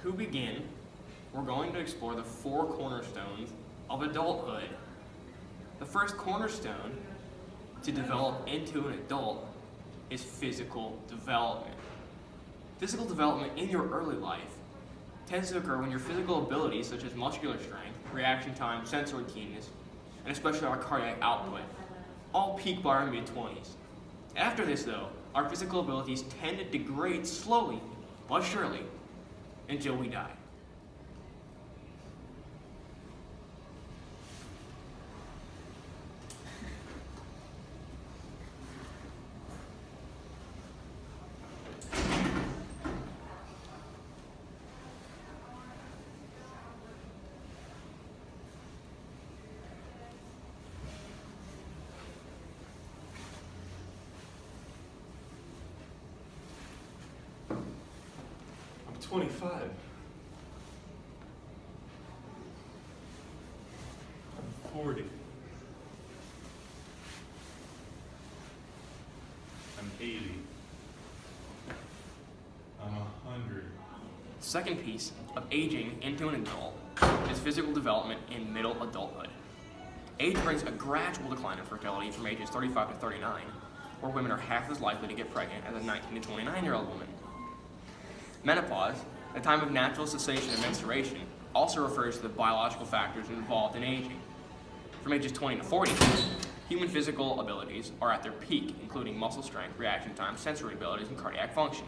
To begin, we're going to explore the 4 cornerstones of adulthood. The first cornerstone to develop into an adult is physical development. Physical development in your early life tends to occur when your physical abilities such as muscular strength, reaction time, sensory keenness, and especially our cardiac output all peak by our mid-20s. After this though, our physical abilities tend to degrade slowly but surely until we die. I'm 25. I'm 40. I'm 80. I'm 100. The second piece of aging into an adult is physical development in middle adulthood. Age brings a gradual decline in fertility from ages 35 to 39, where women are half as likely to get pregnant as a 19 to 29-year-old woman. Menopause, the time of natural cessation of menstruation, also refers to the biological factors involved in aging. From ages 20 to 40, human physical abilities are at their peak, including muscle strength, reaction time, sensory abilities, and cardiac function.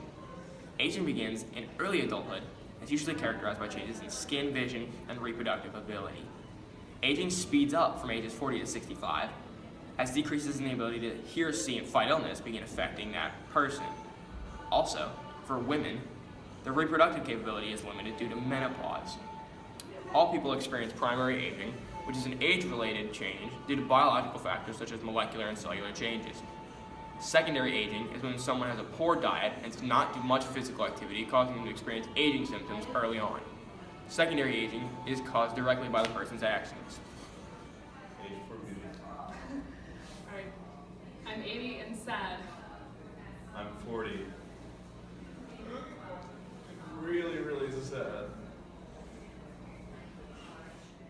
Aging begins in early adulthood and is usually characterized by changes in skin, vision, and reproductive ability. Aging speeds up from ages 40 to 65, as decreases in the ability to hear, see, and fight illness begin affecting that person. Also, for women, their reproductive capability is limited due to menopause. All people experience primary aging, which is an age-related change due to biological factors such as molecular and cellular changes. Secondary aging is when someone has a poor diet and does not do much physical activity, causing them to experience aging symptoms early on. Secondary aging is caused directly by the person's actions. Age for beauty. Alright, I'm 80 and sad. I'm 40. Really, really sad.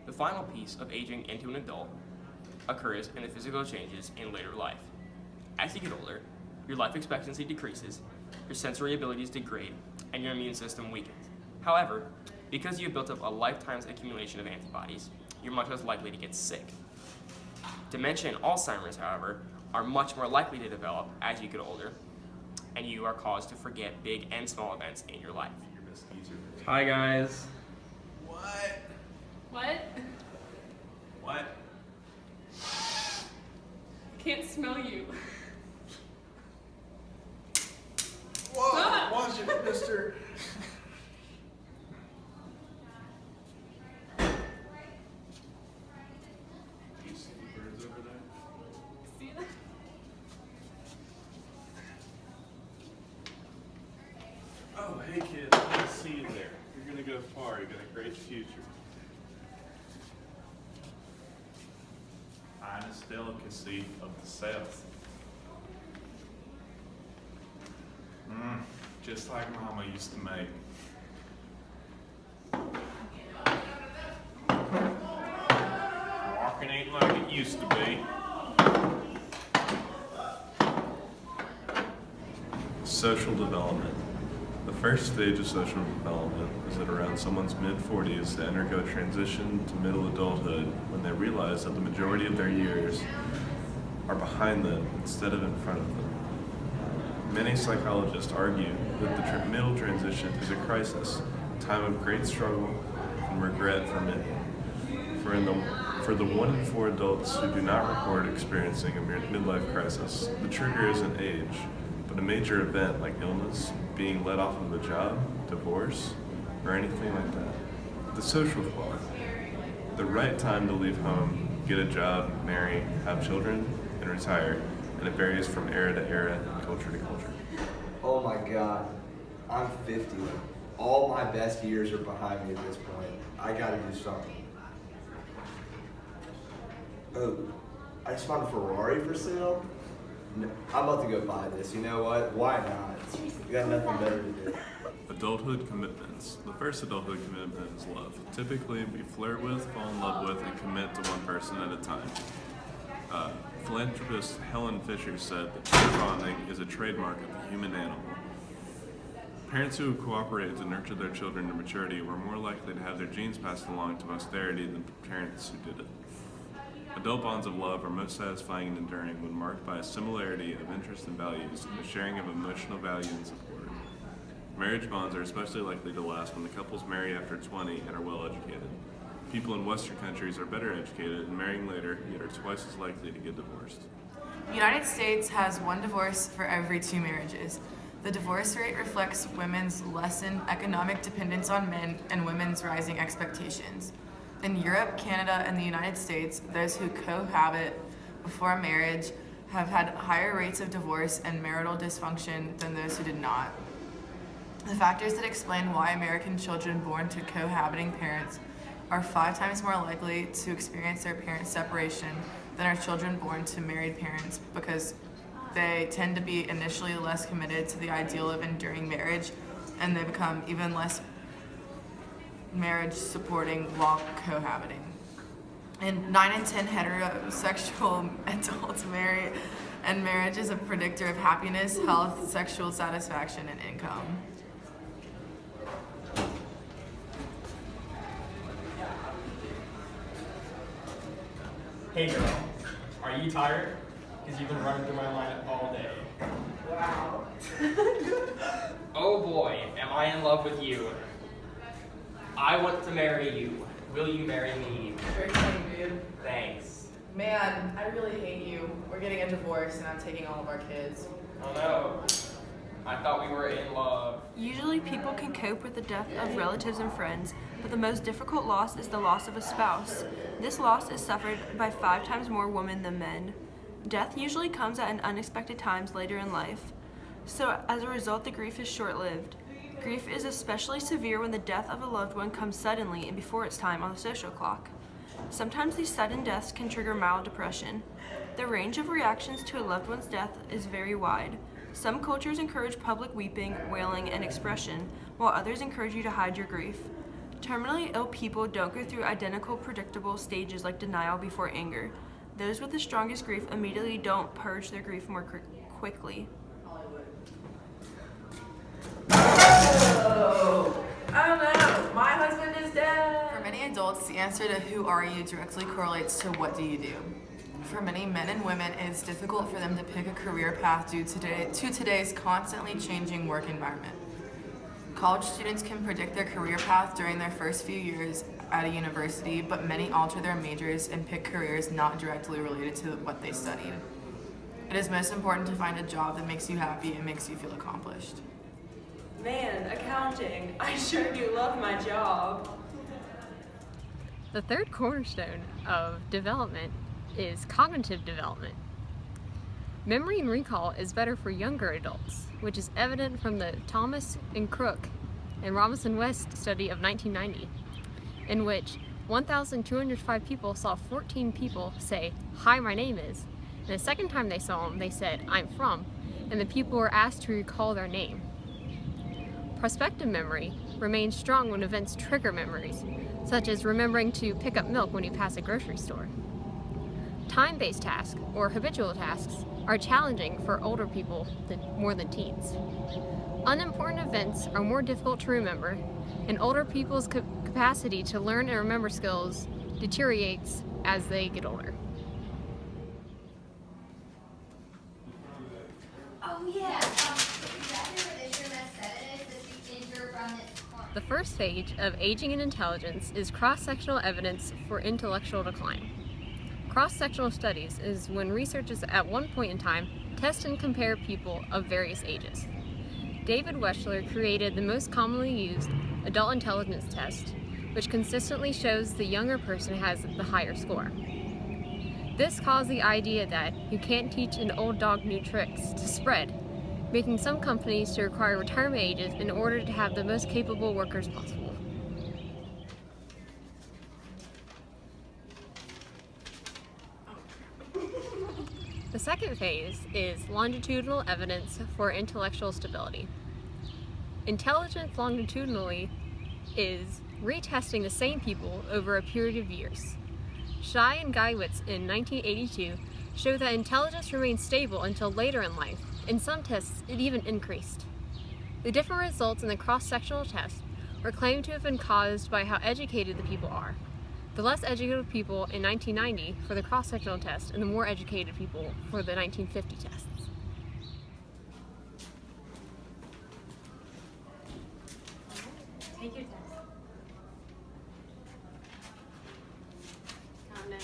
The final piece of aging into an adult occurs in the physical changes in later life. As you get older, your life expectancy decreases, your sensory abilities degrade, and your immune system weakens. However, because you've built up a lifetime's accumulation of antibodies, you're much less likely to get sick. Dementia and Alzheimer's, however, are much more likely to develop as you get older, and you are caused to forget big and small events in your life. Hi guys. What? What? What? Can't smell you. Whoa! Ah! Watch it, mister! Do you see the birds over there? See that? Oh, hey kid, I can see you there. You're gonna go far. You got a great future. Finest delicacy of the South. Just like Mama used to make. Walking ain't like it used to be. Social development. The first stage of social development is at around someone's mid-40s they undergo transition to middle adulthood when they realize that the majority of their years are behind them instead of in front of them. Many psychologists argue that the middle transition is a crisis, a time of great struggle and regret for many. For the 1 in 4 adults who do not report experiencing a midlife crisis, the trigger isn't age, but a major event like illness, being let off of a job, divorce, or anything like that. The social clock. The right time to leave home, get a job, marry, have children, and retire, and it varies from era to era and culture to culture. Oh my God, I'm 50. All my best years are behind me at this point. I gotta do something. Oh, I just found a Ferrari for sale? I'm about to go buy this. You know what? Why not? You got nothing better to do. Adulthood commitments. The first adulthood commitment is love. Typically, we flirt with, fall in love with, and commit to one person at a time. Philanthropist Helen Fisher said that pair bonding is a trademark of the human animal. Parents who cooperate to nurture their children to maturity were more likely to have their genes passed along to posterity than parents who did it. Adult bonds of love are most satisfying and enduring when marked by a similarity of interests and values and a sharing of emotional value and support. Marriage bonds are especially likely to last when the couples marry after 20 and are well educated. People in Western countries are better educated and marrying later, yet are twice as likely to get divorced. The United States has one divorce for every 2 marriages. The divorce rate reflects women's lessened economic dependence on men and women's rising expectations. In Europe, Canada, and the United States, those who cohabit before marriage have had higher rates of divorce and marital dysfunction than those who did not. The factors that explain why American children born to cohabiting parents are 5 times more likely to experience their parents' separation than are children born to married parents, because they tend to be initially less committed to the ideal of enduring marriage, and they become even less marriage supporting while cohabiting. And 9 in 10 heterosexual adults marry, and marriage is a predictor of happiness, health, sexual satisfaction, and income. Hey girl, are you tired? Because you've been running through my mind all day. Wow. Oh boy, am I in love with you. I want to marry you. Will you marry me? Very funny, dude. Thanks. Man, I really hate you. We're getting a divorce and I'm taking all of our kids. Oh no. I thought we were in love. Usually people can cope with the death of relatives and friends, but the most difficult loss is the loss of a spouse. This loss is suffered by 5 times more women than men. Death usually comes at an unexpected times later in life, so as a result the grief is short-lived. Grief is especially severe when the death of a loved one comes suddenly and before its time on the social clock. Sometimes these sudden deaths can trigger mild depression. The range of reactions to a loved one's death is very wide. Some cultures encourage public weeping, wailing, and expression, while others encourage you to hide your grief. Terminally ill people don't go through identical predictable stages like denial before anger. Those with the strongest grief immediately don't purge their grief more quickly. Oh no, my husband is dead. For many adults, the answer to who are you directly correlates to what do you do. For many men and women, it's difficult for them to pick a career path due to today's constantly changing work environment. College students can predict their career path during their first few years at a university, but many alter their majors and pick careers not directly related to what they studied. It is most important to find a job that makes you happy and makes you feel accomplished. Man, accounting. I sure do love my job. The third cornerstone of development is cognitive development. Memory and recall is better for younger adults, which is evident from the Thomas and Crook and Robinson West study of 1990, in which 1,205 people saw 14 people say, "Hi, my name is," and the second time they saw them, they said, "I'm from," and the people were asked to recall their name. Prospective memory remains strong when events trigger memories, such as remembering to pick up milk when you pass a grocery store. Time-based tasks, or habitual tasks, are challenging for older people more than teens. Unimportant events are more difficult to remember, and older people's capacity to learn and remember skills deteriorates as they get older. The first stage of aging and intelligence is cross-sectional evidence for intellectual decline. Cross-sectional studies is when researchers at one point in time test and compare people of various ages. David Wechsler created the most commonly used adult intelligence test, which consistently shows the younger person has the higher score. This caused the idea that you can't teach an old dog new tricks to spread, making some companies to require retirement ages in order to have the most capable workers possible. The second phase is longitudinal evidence for intellectual stability. Intelligence longitudinally is retesting the same people over a period of years. Shai and Geiwitz in 1982 show that intelligence remains stable until later in life. In some tests, it even increased. The different results in the cross-sectional test were claimed to have been caused by how educated the people are. The less educated people in 1990 for the cross-sectional test and the more educated people for the 1950 tests. Take your test. Calm down.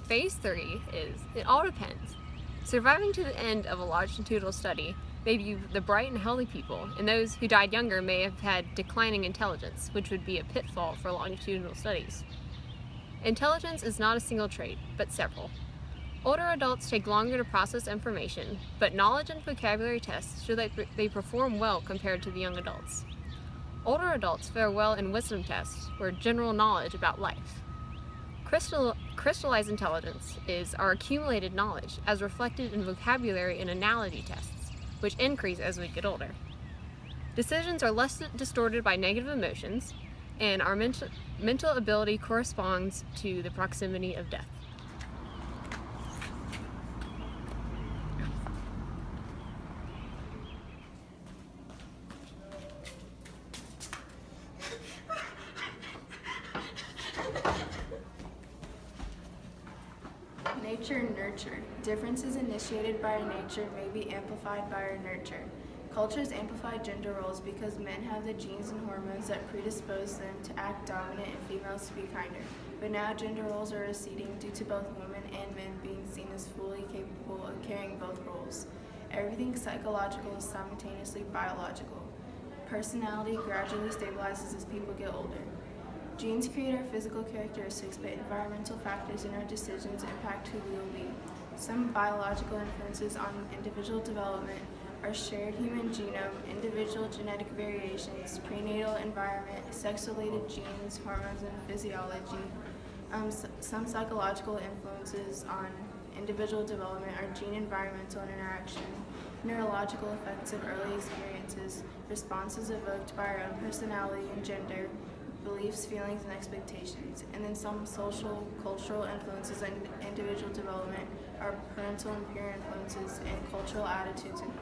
Phase 3 is, it all depends. Surviving to the end of a longitudinal study may be the bright and healthy people, and those who died younger may have had declining intelligence, which would be a pitfall for longitudinal studies. Intelligence is not a single trait, but several. Older adults take longer to process information, but knowledge and vocabulary tests show that they perform well compared to the young adults. Older adults fare well in wisdom tests, or general knowledge about life. Crystallized intelligence is our accumulated knowledge as reflected in vocabulary and analogy tests, which increase as we get older. Decisions are less distorted by negative emotions, and our mental ability corresponds to the proximity of death. Nature and nurture. Differences initiated by our nature may be amplified by our nurture. Cultures amplify gender roles because men have the genes and hormones that predispose them to act dominant and females to be kinder. But now gender roles are receding due to both women and men being seen as fully capable of carrying both roles. Everything psychological is simultaneously biological. Personality gradually stabilizes as people get older. Genes create our physical characteristics, but environmental factors in our decisions impact who we will be. Some biological influences on individual development are shared human genome, individual genetic variations, prenatal environment, sex-related genes, hormones, and physiology. Some psychological influences on individual development are gene-environmental interaction, neurological effects of early experiences, responses evoked by our own personality and gender, beliefs, feelings, and expectations. And then some social, cultural influences on individual development are parental and peer influences and cultural attitudes and